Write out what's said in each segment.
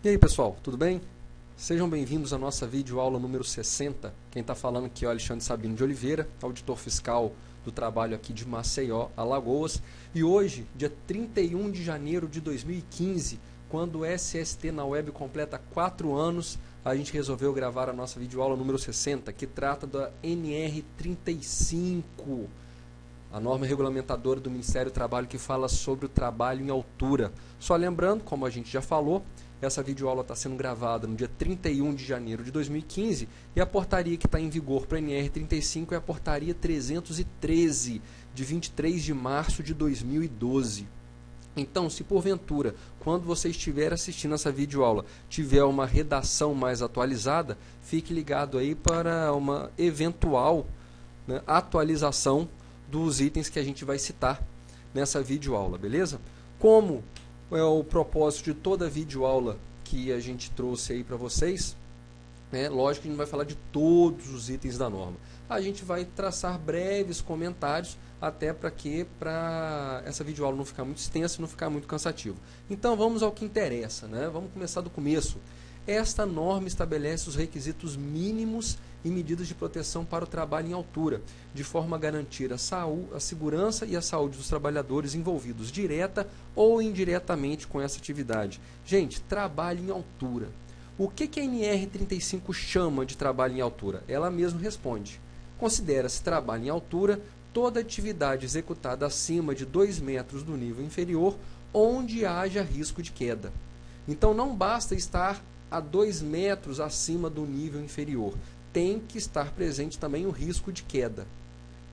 E aí pessoal, tudo bem? Sejam bem-vindos à nossa videoaula número 60. Quem está falando aqui é o Alexandre Sabino de Oliveira, auditor fiscal do trabalho aqui de Maceió, Alagoas. E hoje, dia 31 de janeiro de 2015, quando o SST na web completa 4 anos, a gente resolveu gravar a nossa videoaula número 60, que trata da NR35, a norma regulamentadora do Ministério do Trabalho que fala sobre o trabalho em altura. Só lembrando, como a gente já falou, essa videoaula está sendo gravada no dia 31 de janeiro de 2015 e a portaria que está em vigor para a NR35 é a portaria 313, de 23 de março de 2012. Então, se porventura, quando você estiver assistindo essa videoaula, tiver uma redação mais atualizada, fique ligado aí para uma eventual atualização dos itens que a gente vai citar nessa videoaula, beleza? Como é o propósito de toda a videoaula que a gente trouxe aí para vocês, lógico que a gente não vai falar de todos os itens da norma. A gente vai traçar breves comentários até para essa videoaula não ficar muito extensa e não ficar muito cansativo. Então vamos ao que interessa, Vamos começar do começo. Esta norma estabelece os requisitos mínimos e medidas de proteção para o trabalho em altura, de forma a garantir a segurança e a saúde dos trabalhadores envolvidos direta ou indiretamente com essa atividade. Gente, trabalho em altura. O que a NR35 chama de trabalho em altura? Ela mesma responde. Considera-se trabalho em altura toda atividade executada acima de 2 metros do nível inferior, onde haja risco de queda. Então não basta estar a 2 metros acima do nível inferior. Tem que estar presente também o risco de queda.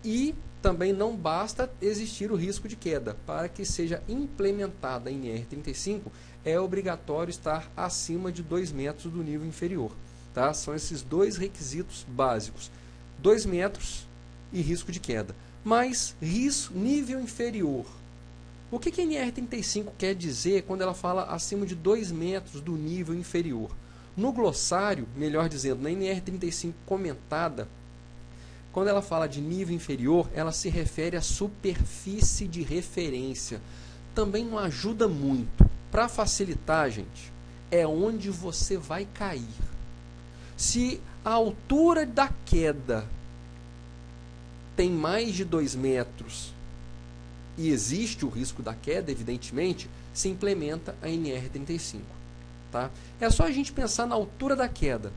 E também não basta existir o risco de queda. Para que seja implementada a NR35, é obrigatório estar acima de 2 metros do nível inferior. Tá? São esses dois requisitos básicos. 2 metros e risco de queda. Mas nível inferior. O que a NR35 quer dizer quando ela fala acima de 2 metros do nível inferior? No glossário, melhor dizendo, na NR35 comentada, quando ela fala de nível inferior, ela se refere à superfície de referência. Também não ajuda muito. Para facilitar, gente, é onde você vai cair. Se a altura da queda tem mais de 2 metros e existe o risco da queda, evidentemente, se implementa a NR35. Tá? É só a gente pensar na altura da queda.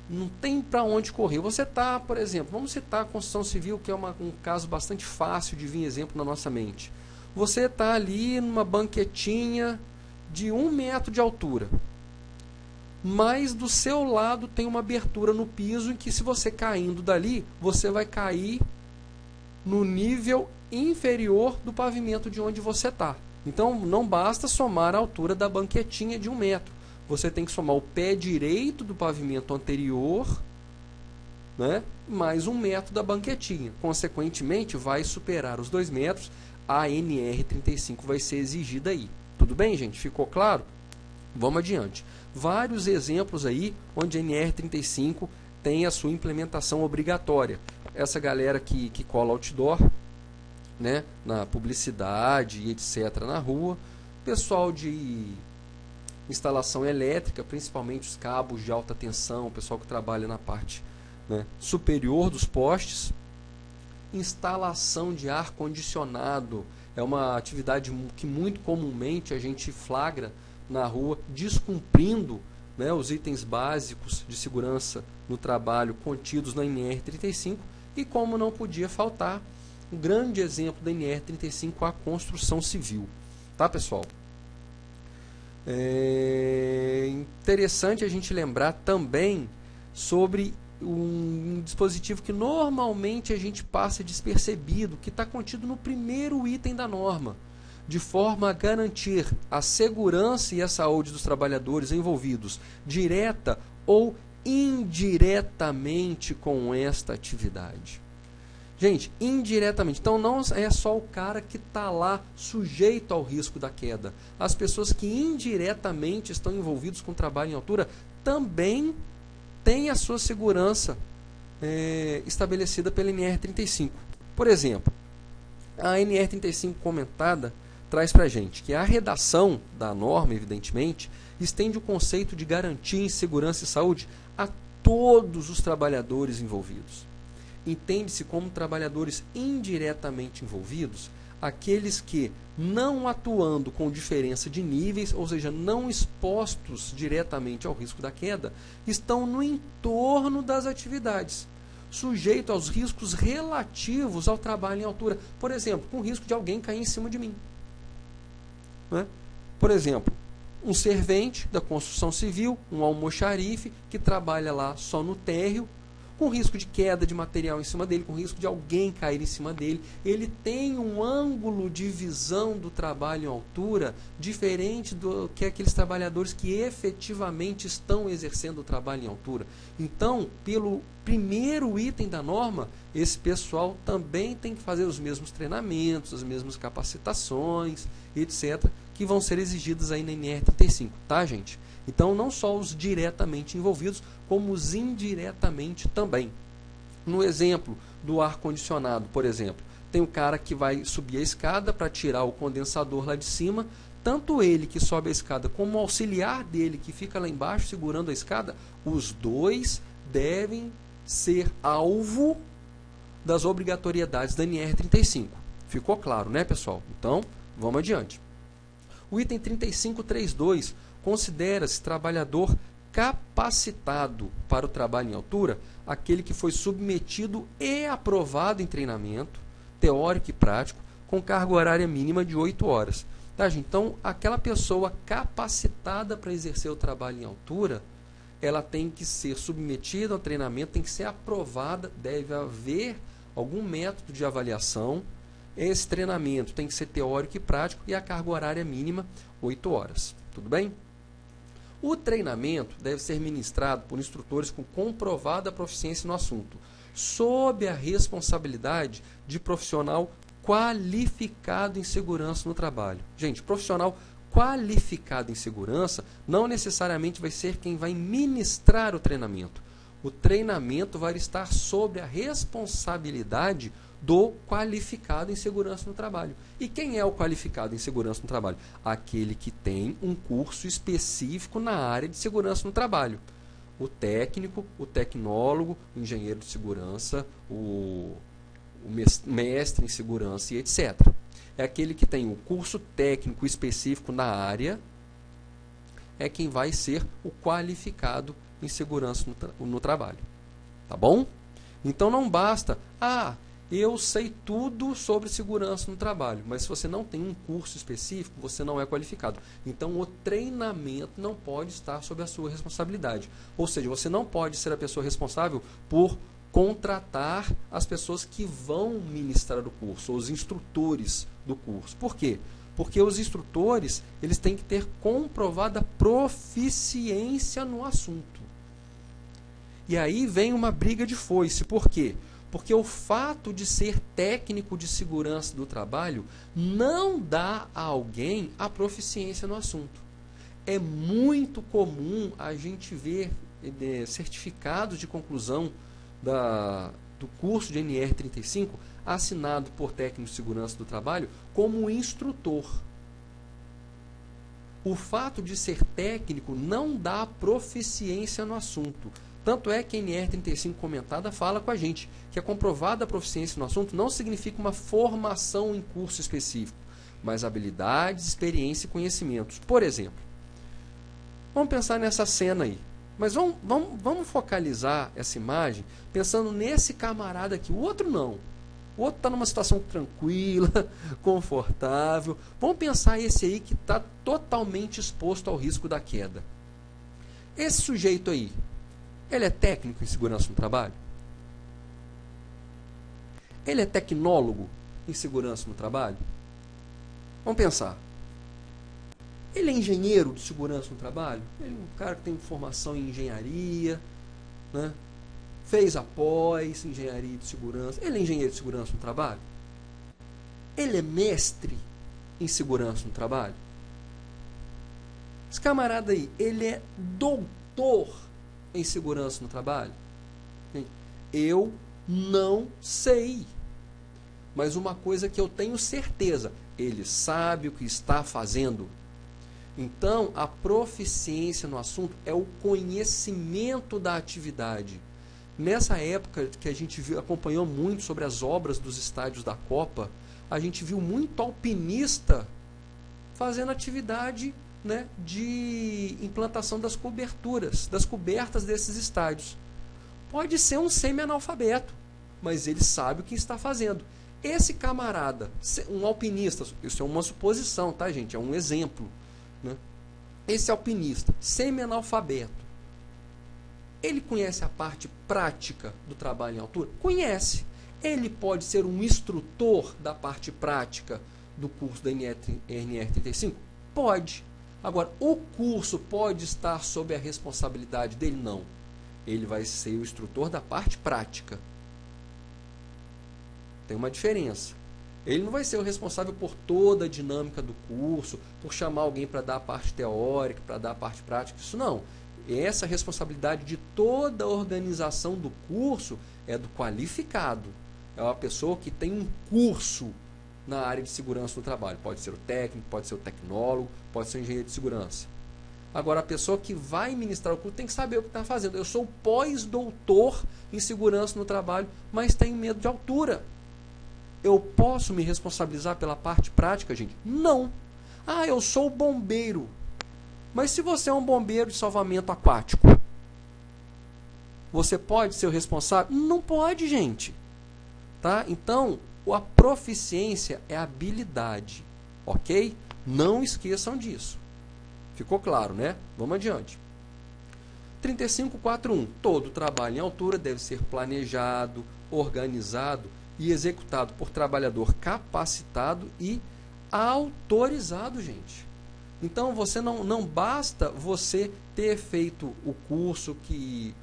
Não tem para onde correr. Você está, por exemplo, vamos citar a construção civil, que é um caso bastante fácil de vir exemplo na nossa mente. Você está ali numa banquetinha de 1 metro de altura. Mas do seu lado tem uma abertura no piso em que, se você caindo dali, você vai cair no nível inferior do pavimento de onde você está. Então, não basta somar a altura da banquetinha de 1 metro. Você tem que somar o pé direito do pavimento anterior, mais 1 metro da banquetinha. Consequentemente, vai superar os 2 metros. A NR35 vai ser exigida aí. Tudo bem, gente? Ficou claro? Vamos adiante. Vários exemplos aí onde a NR35 tem a sua implementação obrigatória. Essa galera que cola outdoor, na publicidade e etc. na rua, pessoal de instalação elétrica, principalmente os cabos de alta tensão, o pessoal que trabalha na parte superior dos postes, instalação de ar-condicionado, é uma atividade que muito comumente a gente flagra na rua, descumprindo os itens básicos de segurança no trabalho contidos na NR35, e como não podia faltar, um grande exemplo da NR35, a construção civil. Tá, pessoal? É interessante a gente lembrar também sobre um dispositivo que normalmente a gente passa despercebido, que está contido no primeiro item da norma, de forma a garantir a segurança e a saúde dos trabalhadores envolvidos, direta ou indiretamente com esta atividade. Gente, indiretamente. Então não é só o cara que está lá sujeito ao risco da queda. As pessoas que indiretamente estão envolvidos com trabalho em altura também têm a sua segurança estabelecida pela NR35. Por exemplo, a NR35 comentada traz para a gente que a redação da norma, evidentemente, estende o conceito de garantia em segurança e saúde a todos os trabalhadores envolvidos. Entende-se como trabalhadores indiretamente envolvidos aqueles que, não atuando com diferença de níveis, ou seja, não expostos diretamente ao risco da queda, estão no entorno das atividades, sujeito aos riscos relativos ao trabalho em altura. Por exemplo, com o risco de alguém cair em cima de mim. Né? Por exemplo, um servente da construção civil, um almoxarife, que trabalha lá só no térreo, com risco de queda de material em cima dele, com risco de alguém cair em cima dele. Ele tem um ângulo de visão do trabalho em altura diferente do que aqueles trabalhadores que efetivamente estão exercendo o trabalho em altura. Então, pelo primeiro item da norma, esse pessoal também tem que fazer os mesmos treinamentos, as mesmas capacitações, etc., que vão ser exigidas aí na NR35, tá, gente? Então, não só os diretamente envolvidos, como os indiretamente também. No exemplo do ar-condicionado, por exemplo, tem o cara que vai subir a escada para tirar o condensador lá de cima, tanto ele que sobe a escada como o auxiliar dele que fica lá embaixo segurando a escada, os dois devem ser alvo das obrigatoriedades da NR35. Ficou claro, né, pessoal? Então, vamos adiante. O item 35.3.2 considera-se trabalhador capacitado para o trabalho em altura aquele que foi submetido e aprovado em treinamento teórico e prático com carga horária mínima de 8 horas. Tá, gente? Então, aquela pessoa capacitada para exercer o trabalho em altura, ela tem que ser submetida ao treinamento, tem que ser aprovada, deve haver algum método de avaliação. Esse treinamento tem que ser teórico e prático e a carga horária mínima 8 horas. Tudo bem? O treinamento deve ser ministrado por instrutores com comprovada proficiência no assunto, sob a responsabilidade de profissional qualificado em segurança no trabalho. Gente, profissional qualificado em segurança não necessariamente vai ser quem vai ministrar o treinamento. O treinamento vai estar sob a responsabilidade do qualificado em segurança no trabalho. E quem é o qualificado em segurança no trabalho? Aquele que tem um curso específico na área de segurança no trabalho. O técnico, o tecnólogo, o engenheiro de segurança, o mestre em segurança e etc. É aquele que tem um curso técnico específico na área, é quem vai ser o qualificado em segurança no trabalho. Tá bom? Então não basta, eu sei tudo sobre segurança no trabalho, mas se você não tem um curso específico, você não é qualificado. Então o treinamento não pode estar sob a sua responsabilidade. Ou seja, você não pode ser a pessoa responsável por contratar as pessoas que vão ministrar o curso, os instrutores do curso. Por quê? Porque os instrutores, eles têm que ter comprovada proficiência no assunto. E aí vem uma briga de foice. Por quê? Porque o fato de ser técnico de segurança do trabalho não dá a alguém a proficiência no assunto. É muito comum a gente ver certificados de conclusão do curso de NR35 assinado por técnico de segurança do trabalho como instrutor. O fato de ser técnico não dá proficiência no assunto. Tanto é que a NR35 comentada fala com a gente que a comprovada proficiência no assunto não significa uma formação em curso específico, mas habilidades, experiência e conhecimentos. Por exemplo, vamos pensar nessa cena aí. Mas vamos focalizar essa imagem pensando nesse camarada aqui. O outro não. O outro está numa situação tranquila, confortável. Vamos pensar esse aí que está totalmente exposto ao risco da queda. Esse sujeito aí, ele é técnico em segurança no trabalho? Ele é tecnólogo em segurança no trabalho? Vamos pensar. Ele é engenheiro de segurança no trabalho? Ele é um cara que tem formação em engenharia, né? Fez após engenharia de segurança. Ele é engenheiro de segurança no trabalho? Ele é mestre em segurança no trabalho? Esse camarada aí, ele é doutor em segurança no trabalho? Eu não sei. Mas uma coisa que eu tenho certeza, Ele sabe o que está fazendo. Então, a proficiência no assunto é o conhecimento da atividade. Nessa época que a gente acompanhou muito sobre as obras dos estádios da Copa, a gente viu muito alpinista fazendo atividade, né, de implantação das coberturas, das cobertas desses estádios. Pode ser um semi-analfabeto, mas ele sabe o que está fazendo. Esse camarada, um alpinista, isso é uma suposição, tá, gente? É um exemplo, né? Esse alpinista, semi-analfabeto, ele conhece a parte prática do trabalho em altura? Conhece. Ele pode ser um instrutor da parte prática do curso da NR35? Pode. Agora, o curso pode estar sob a responsabilidade dele? Não. Ele vai ser o instrutor da parte prática. Tem uma diferença. Ele não vai ser o responsável por toda a dinâmica do curso, por chamar alguém para dar a parte teórica, para dar a parte prática. Isso não. Essa responsabilidade de toda a organização do curso é do qualificado. É uma pessoa que tem um curso na área de segurança no trabalho. Pode ser o técnico, pode ser o tecnólogo, pode ser o engenheiro de segurança. Agora, a pessoa que vai ministrar o curso tem que saber o que está fazendo. Eu sou pós-doutor em segurança no trabalho, mas tenho medo de altura. Eu posso me responsabilizar pela parte prática, gente? Não. Ah, eu sou bombeiro. Mas se você é um bombeiro de salvamento aquático, você pode ser o responsável? Não pode, gente. Tá? Então, a proficiência é habilidade. Ok? Não esqueçam disso. Ficou claro, né? Vamos adiante. 35.4.1. Todo trabalho em altura deve ser planejado, organizado e executado por trabalhador capacitado e autorizado, gente. Então, você não basta você ter feito o curso que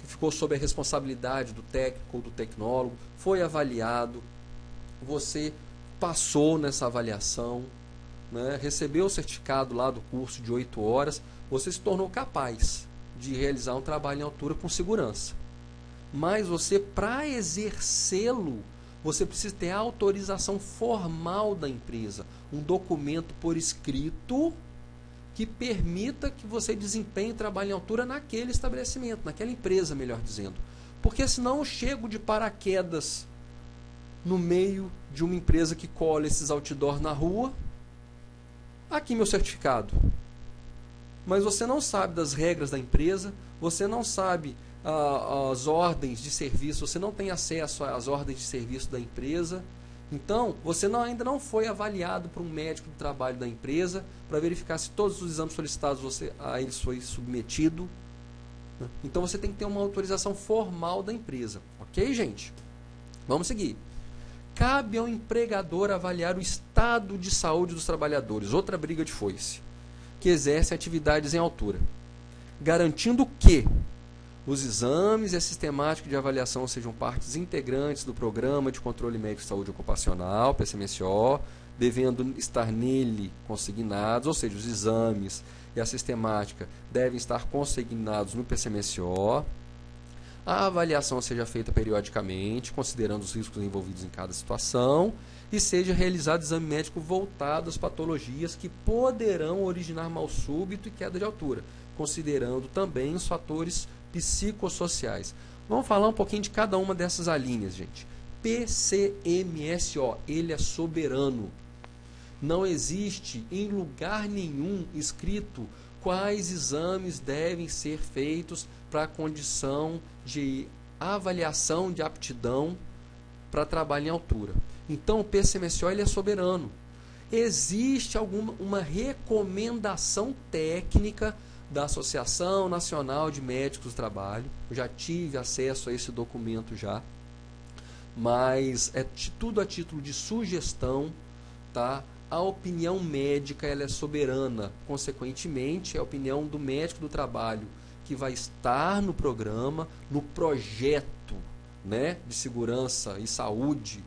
ficou sob a responsabilidade do técnico ou do tecnólogo, foi avaliado, você passou nessa avaliação, né, recebeu o certificado lá do curso de 8 horas, você se tornou capaz de realizar um trabalho em altura com segurança. Mas você, para exercê-lo, você precisa ter a autorização formal da empresa, um documento por escrito que permita que você desempenhe trabalho em altura naquele estabelecimento, naquela empresa, melhor dizendo. Porque senão eu chego de paraquedas no meio de uma empresa que cola esses outdoor na rua. Aqui meu certificado. Mas você não sabe das regras da empresa, você não sabe as ordens de serviço, você não tem acesso às ordens de serviço da empresa. Então, você ainda não foi avaliado por um médico do trabalho da empresa para verificar se todos os exames solicitados a eles foi submetido. Então, você tem que ter uma autorização formal da empresa. Ok, gente? Vamos seguir. Cabe ao empregador avaliar o estado de saúde dos trabalhadores, outra briga de foice, que exercem atividades em altura, garantindo que os exames e a sistemática de avaliação sejam partes integrantes do Programa de Controle Médico de Saúde Ocupacional, PCMSO, devendo estar nele consignados, ou seja, os exames e a sistemática devem estar consignados no PCMSO. A avaliação seja feita periodicamente, considerando os riscos envolvidos em cada situação, e seja realizado exame médico voltado às patologias que poderão originar mal súbito e queda de altura, considerando também os fatores psicossociais. Vamos falar um pouquinho de cada uma dessas alíneas, gente. PCMSO, ele é soberano. Não existe em lugar nenhum escrito quais exames devem ser feitos para a condição de avaliação de aptidão para trabalho em altura. Então, o PCMSO ele é soberano. Existe uma recomendação técnica da Associação Nacional de Médicos do Trabalho. Eu já tive acesso a esse documento já, mas é tudo a título de sugestão, tá? A opinião médica ela é soberana, consequentemente, é a opinião do médico do trabalho que vai estar no programa, no projeto, né, de segurança e saúde,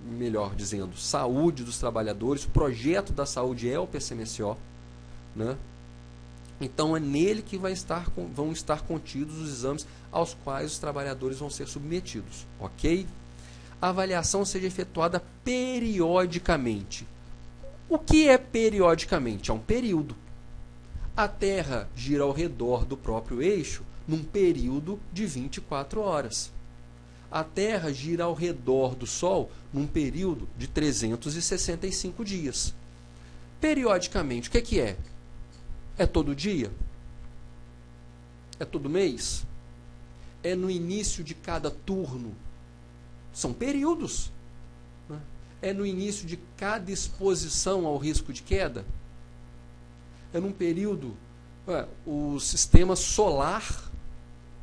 melhor dizendo, saúde dos trabalhadores. O projeto da saúde é o PCMSO, né? Então é nele que vão estar contidos os exames aos quais os trabalhadores vão ser submetidos, ok? A avaliação seja efetuada periodicamente. O que é periodicamente? É um período. A Terra gira ao redor do próprio eixo num período de 24 horas. A Terra gira ao redor do Sol num período de 365 dias. Periodicamente, o que é? É todo dia? É todo mês? É no início de cada turno? São períodos. Né? É no início de cada exposição ao risco de queda? É num período... o sistema solar,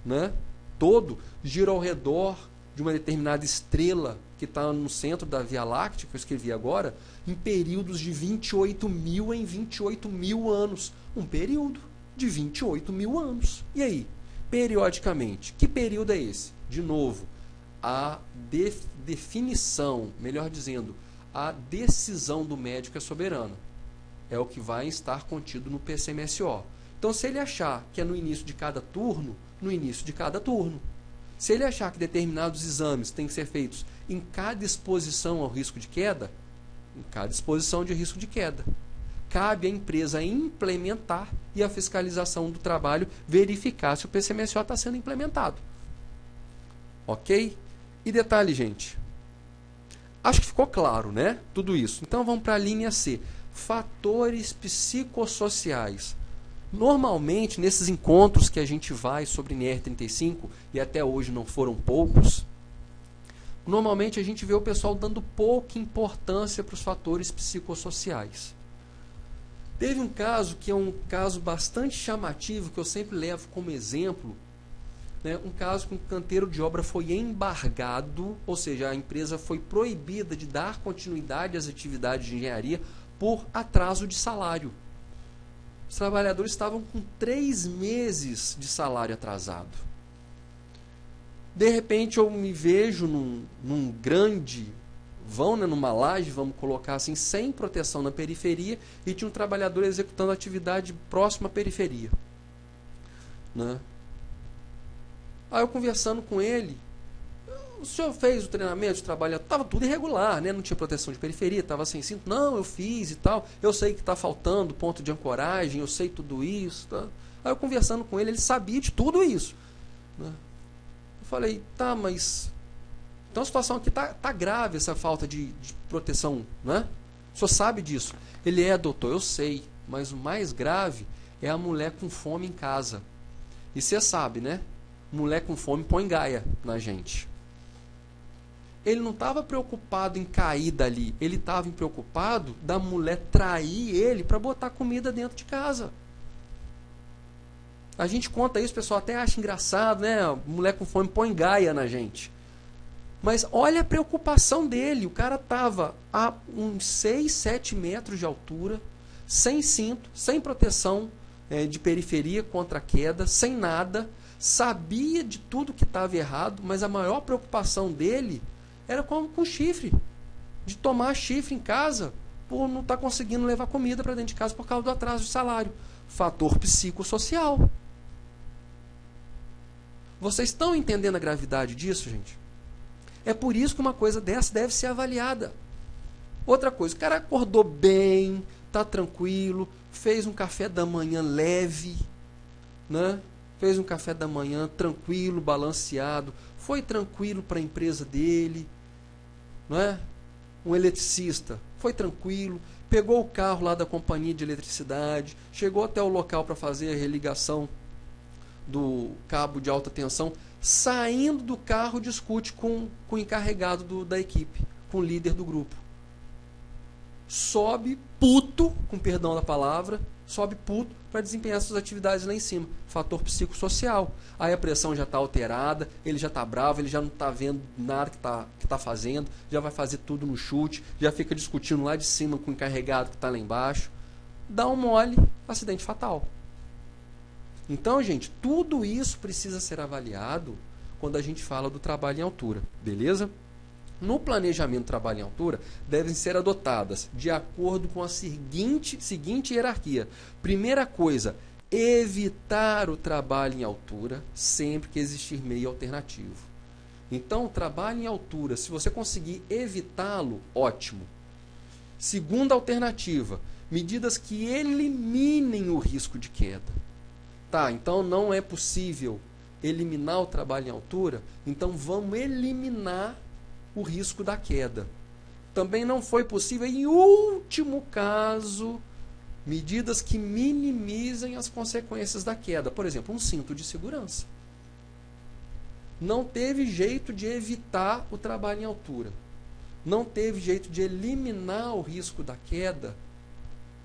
né, todo gira ao redor de uma determinada estrela que está no centro da Via Láctea, que eu escrevi agora, em períodos de 28 mil em 28 mil anos. Um período de 28 mil anos. E aí? Periodicamente. Que período é esse? De novo, a definição, melhor dizendo, a decisão do médico é soberana. É o que vai estar contido no PCMSO. Então, se ele achar que é no início de cada turno, no início de cada turno. Se ele achar que determinados exames têm que ser feitos em cada exposição ao risco de queda, em cada exposição de risco de queda. Cabe à empresa implementar e a fiscalização do trabalho verificar se o PCMSO está sendo implementado. Ok? E detalhe, gente. Acho que ficou claro, né? Tudo isso. Então, vamos para a linha C. Fatores psicossociais. Normalmente, nesses encontros que a gente vai sobre NR35, e até hoje não foram poucos, normalmente a gente vê o pessoal dando pouca importância para os fatores psicossociais. Teve um caso que é um caso bastante chamativo, que eu sempre levo como exemplo, né? Um caso que um canteiro de obra foi embargado, ou seja, a empresa foi proibida de dar continuidade às atividades de engenharia por atraso de salário. Os trabalhadores estavam com 3 meses de salário atrasado. De repente eu me vejo num grande vão, né, numa laje, vamos colocar assim, sem proteção na periferia, e tinha um trabalhador executando atividade próxima à periferia. Né? Aí eu conversando com ele, o senhor fez o treinamento de trabalho? Estava tudo irregular, né? Não tinha proteção de periferia, estava sem cinto. Não, eu fiz e tal. Eu sei que está faltando ponto de ancoragem, eu sei tudo isso. Tá? Aí eu conversando com ele, ele sabia de tudo isso. Né? Eu falei, tá, mas... Então a situação aqui está grave, essa falta de proteção, né? O senhor sabe disso? Ele é, doutor, eu sei. Mas o mais grave é a mulher com fome em casa. E você sabe, né? Mulher com fome põe gaia na gente. Ele não estava preocupado em cair dali. Ele estava preocupado da mulher trair ele para botar comida dentro de casa. A gente conta isso, o pessoal até acha engraçado, né? Mulher com fome põe gaia na gente. Mas olha a preocupação dele. O cara estava a uns 6, 7 metros de altura, sem cinto, sem proteção de periferia contra a queda, sem nada. Sabia de tudo que estava errado, mas a maior preocupação dele era com chifre. De tomar chifre em casa por não estar conseguindo levar comida para dentro de casa por causa do atraso de salário. Fator psicossocial. Vocês estão entendendo a gravidade disso, gente? É por isso que uma coisa dessa deve ser avaliada. Outra coisa, o cara acordou bem, está tranquilo, fez um café da manhã leve, né? Fez um café da manhã tranquilo, balanceado, foi tranquilo para a empresa dele, não é? Um eletricista, foi tranquilo, pegou o carro lá da companhia de eletricidade, chegou até o local para fazer a religação do cabo de alta tensão, saindo do carro discute com o encarregado da equipe, com o líder do grupo. Sobe puto, com perdão da palavra, sobe puto para desempenhar suas atividades lá em cima. Fator psicossocial. Aí a pressão já está alterada, ele já está bravo, ele já não está vendo nada que está fazendo, já vai fazer tudo no chute, já fica discutindo lá de cima com o encarregado que está lá embaixo. Dá um mole, acidente fatal. Então, gente, tudo isso precisa ser avaliado quando a gente fala do trabalho em altura, beleza? No planejamento do trabalho em altura, devem ser adotadas de acordo com a seguinte hierarquia. Primeira coisa, evitar o trabalho em altura sempre que existir meio alternativo. Então, o trabalho em altura, se você conseguir evitá-lo, ótimo. Segunda alternativa, medidas que eliminem o risco de queda. Tá, então não é possível eliminar o trabalho em altura, então vamos eliminar o risco da queda. Também não foi possível, em último caso, medidas que minimizem as consequências da queda. Por exemplo, um cinto de segurança. Não teve jeito de evitar o trabalho em altura. Não teve jeito de eliminar o risco da queda.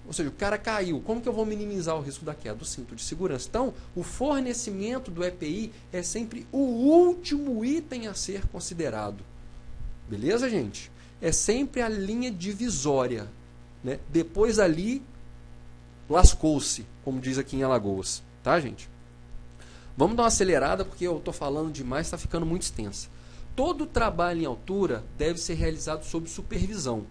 Ou seja, o cara caiu. Como que eu vou minimizar o risco da queda? Do cinto de segurança. Então, o fornecimento do EPI é sempre o último item a ser considerado. Beleza, gente? É sempre a linha divisória, né? Depois ali, lascou-se, como diz aqui em Alagoas. Tá, gente? Vamos dar uma acelerada, porque eu estou falando demais, está ficando muito extensa. Todo trabalho em altura deve ser realizado sob supervisão,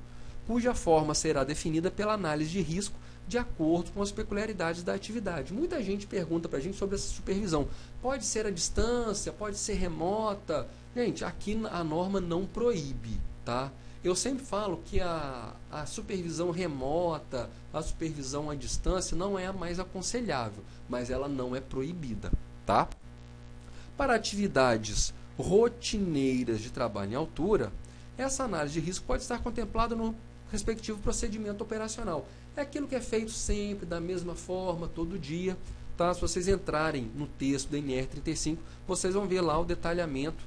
cuja forma será definida pela análise de risco de acordo com as peculiaridades da atividade. Muita gente pergunta para a gente sobre essa supervisão. Pode ser à distância, pode ser remota. Gente, aqui a norma não proíbe, tá? Eu sempre falo que a supervisão remota, a supervisão à distância não é a mais aconselhável, mas ela não é proibida, tá? Para atividades rotineiras de trabalho em altura, essa análise de risco pode estar contemplada no respectivo procedimento operacional. É aquilo que é feito sempre, da mesma forma, todo dia. Tá? Se vocês entrarem no texto da NR35, vocês vão ver lá o detalhamento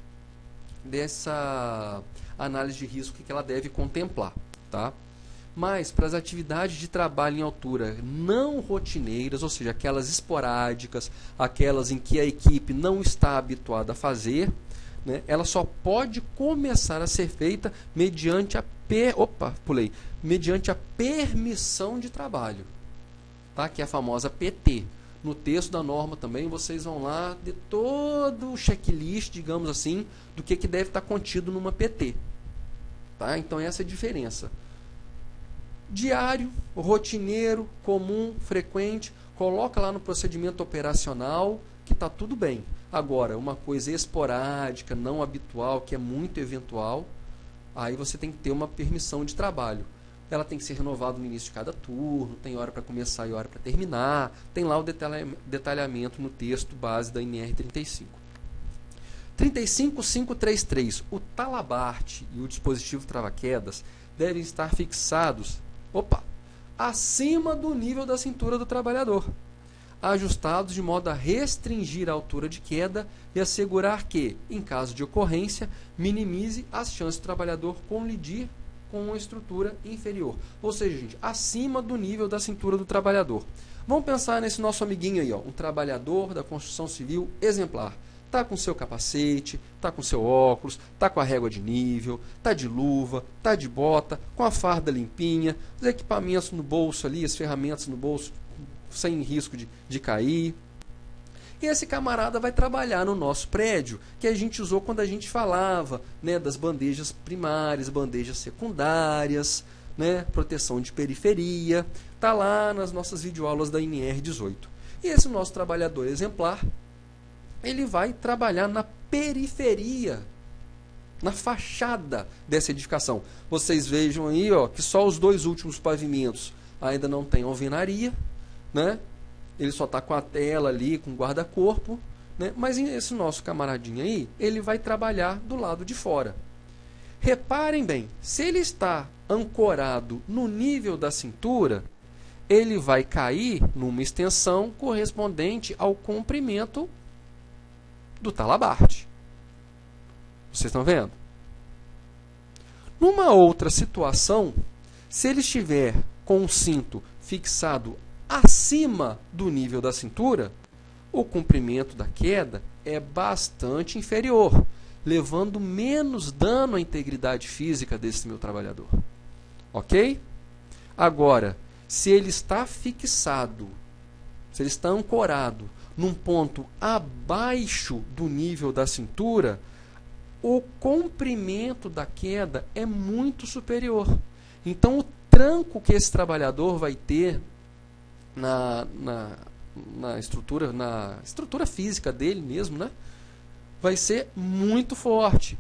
dessa análise de risco que ela deve contemplar. Tá? Mas, para as atividades de trabalho em altura não rotineiras, ou seja, aquelas esporádicas, aquelas em que a equipe não está habituada a fazer, né, ela só pode começar a ser feita mediante mediante a permissão de trabalho, tá? Que é a famosa PT. No texto da norma também vocês vão lá de todo o checklist, digamos assim, do que deve estar contido numa PT. Tá? Então essa é a diferença. Diário, rotineiro, comum, frequente, coloca lá no procedimento operacional que está tudo bem. Agora, uma coisa esporádica, não habitual, que é muito eventual, aí você tem que ter uma permissão de trabalho. Ela tem que ser renovada no início de cada turno, tem hora para começar e hora para terminar, tem lá o detalhamento no texto base da NR35. 35533. O talabarte e o dispositivo trava-quedas devem estar fixados acima do nível da cintura do trabalhador, ajustados de modo a restringir a altura de queda e assegurar que, em caso de ocorrência, minimize as chances do trabalhador colidir com uma estrutura inferior. Ou seja, gente, acima do nível da cintura do trabalhador. Vamos pensar nesse nosso amiguinho aí, ó, um trabalhador da construção civil exemplar. Está com seu capacete, está com seu óculos, está com a régua de nível, está de luva, está de bota, com a farda limpinha, os equipamentos no bolso ali, as ferramentas no bolso, sem risco de cair. E esse camarada vai trabalhar no nosso prédio, que a gente usou quando a gente falava, né, das bandejas primárias, bandejas secundárias, né, proteção de periferia. Está lá nas nossas videoaulas da NR18. E esse nosso trabalhador exemplar, ele vai trabalhar na periferia, na fachada dessa edificação. Vocês vejam aí, ó, que só os dois últimos pavimentos ainda não tem alvenaria, né? Ele só está com a tela ali, com guarda-corpo, né? Mas esse nosso camaradinho aí, ele vai trabalhar do lado de fora. Reparem bem, se ele está ancorado no nível da cintura, ele vai cair numa extensão correspondente ao comprimento do talabarte. Vocês estão vendo? Numa outra situação, se ele estiver com o cinto fixado acima do nível da cintura, o comprimento da queda é bastante inferior, levando menos dano à integridade física desse meu trabalhador. Ok? Agora, se ele está fixado, se ele está ancorado num ponto abaixo do nível da cintura, o comprimento da queda é muito superior. Então, o tranco que esse trabalhador vai ter na estrutura física dele mesmo, né, vai ser muito forte.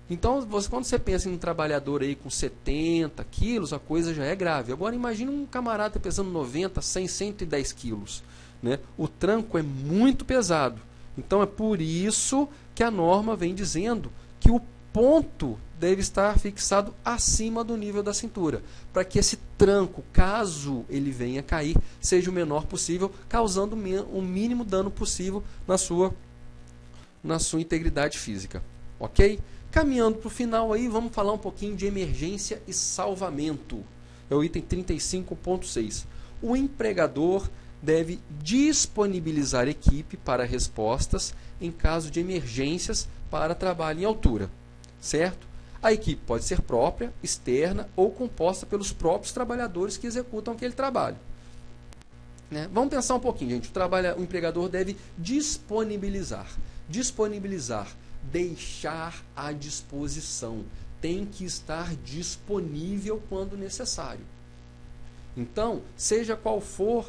Então, quando você pensa em um trabalhador aí com 70 quilos, a coisa já é grave. Agora, imagine um camarada pesando 90, 100, 110 quilos. Né? O tranco é muito pesado. Então, é por isso que a norma vem dizendo que o ponto deve estar fixado acima do nível da cintura, para que esse tranco, caso ele venha a cair, seja o menor possível, causando o mínimo dano possível na sua integridade física. Ok? Caminhando para o final aí, vamos falar um pouquinho de emergência e salvamento. É o item 35.6. O empregador deve disponibilizar equipe para respostas em caso de emergências para trabalho em altura. Certo? A equipe pode ser própria, externa ou composta pelos próprios trabalhadores que executam aquele trabalho. Né? Vamos pensar um pouquinho, gente. O empregador deve disponibilizar. Disponibilizar, deixar à disposição. Tem que estar disponível quando necessário. Então, seja qual for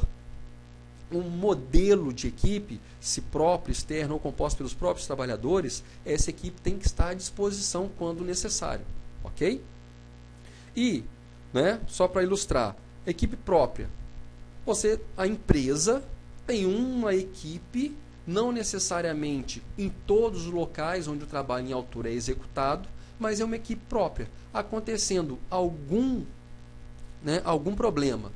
um modelo de equipe, se próprio, externo ou composto pelos próprios trabalhadores, essa equipe tem que estar à disposição quando necessário. Ok? E, né, só para ilustrar, equipe própria. A empresa tem uma equipe, não necessariamente em todos os locais onde o trabalho em altura é executado, mas é uma equipe própria. Acontecendo algum problema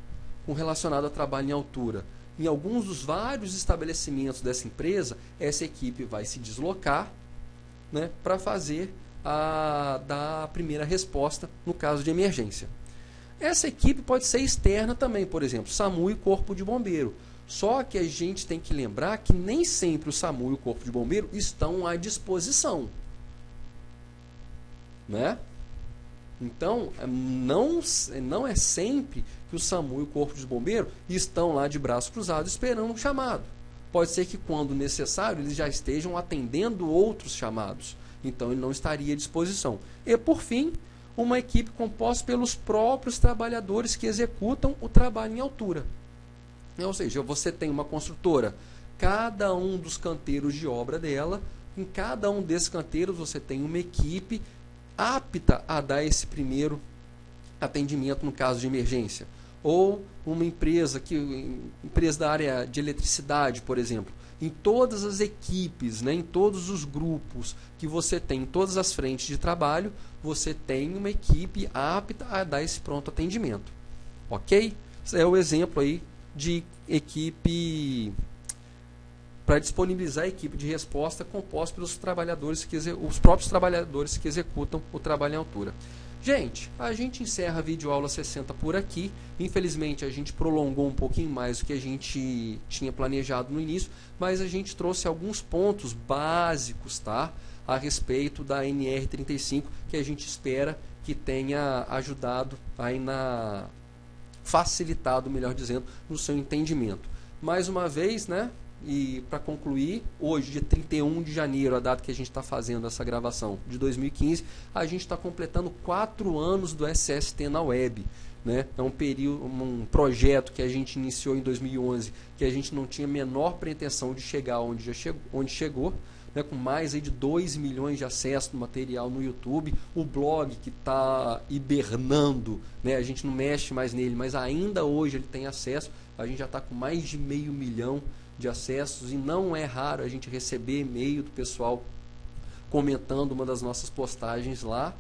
relacionado ao trabalho em altura, em alguns dos vários estabelecimentos dessa empresa, essa equipe vai se deslocar, né, para fazer a primeira resposta no caso de emergência. Essa equipe pode ser externa também, por exemplo, SAMU e Corpo de Bombeiro. Só que a gente tem que lembrar que nem sempre o SAMU e o Corpo de Bombeiro estão à disposição. Né? Então, não é sempre que o SAMU e o Corpo de Bombeiro estão lá de braços cruzados esperando um chamado. Pode ser que, quando necessário, eles já estejam atendendo outros chamados. Então, ele não estaria à disposição. E, por fim, uma equipe composta pelos próprios trabalhadores que executam o trabalho em altura. Ou seja, você tem uma construtora, cada um dos canteiros de obra dela, em cada um desses canteiros você tem uma equipe apta a dar esse primeiro atendimento no caso de emergência. Ou uma empresa da área de eletricidade, por exemplo. Em todas as equipes, né, em todos os grupos que você tem, em todas as frentes de trabalho, você tem uma equipe apta a dar esse pronto atendimento. Ok? Esse é o exemplo aí de equipe para disponibilizar a equipe de resposta composta pelos os próprios trabalhadores que executam o trabalho em altura. Gente, a gente encerra a videoaula 60 por aqui. Infelizmente, a gente prolongou um pouquinho mais do que a gente tinha planejado no início, mas a gente trouxe alguns pontos básicos, tá, a respeito da NR35, que a gente espera que tenha ajudado aí facilitado, melhor dizendo, no seu entendimento. Mais uma vez, né? E para concluir, hoje, dia 31 de janeiro, a data que a gente está fazendo essa gravação, de 2015, a gente está completando 4 anos do SST na web. Né? É um projeto que a gente iniciou em 2011, que a gente não tinha a menor pretensão de chegar onde chegou, né? Com mais aí de 2 milhões de acessos no material no YouTube, o blog que está hibernando, né? A gente não mexe mais nele, mas ainda hoje ele tem acesso, a gente já está com mais de 500 mil de acessos e não é raro a gente receber e-mail do pessoal comentando uma das nossas postagens lá.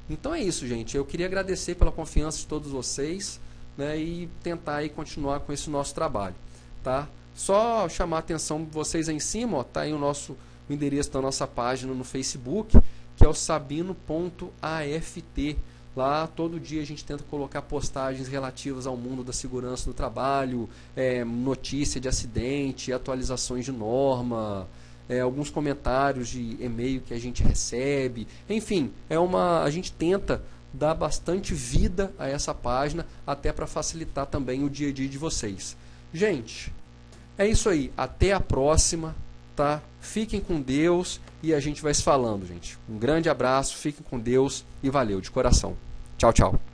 Então é isso, gente. Eu queria agradecer pela confiança de todos vocês, né, e tentar aí continuar com esse nosso trabalho. Tá? Só chamar a atenção de vocês aí em cima, ó, tá aí o endereço da nossa página no Facebook, que é o sabino.aft. Lá, todo dia a gente tenta colocar postagens relativas ao mundo da segurança do trabalho, notícia de acidente, atualizações de norma, alguns comentários de e-mail que a gente recebe. Enfim, a gente tenta dar bastante vida a essa página, até para facilitar também o dia a dia de vocês. Gente, é isso aí. Até a próxima. Tá? Fiquem com Deus e a gente vai se falando, gente. Um grande abraço, fiquem com Deus e valeu de coração. Tchau, tchau.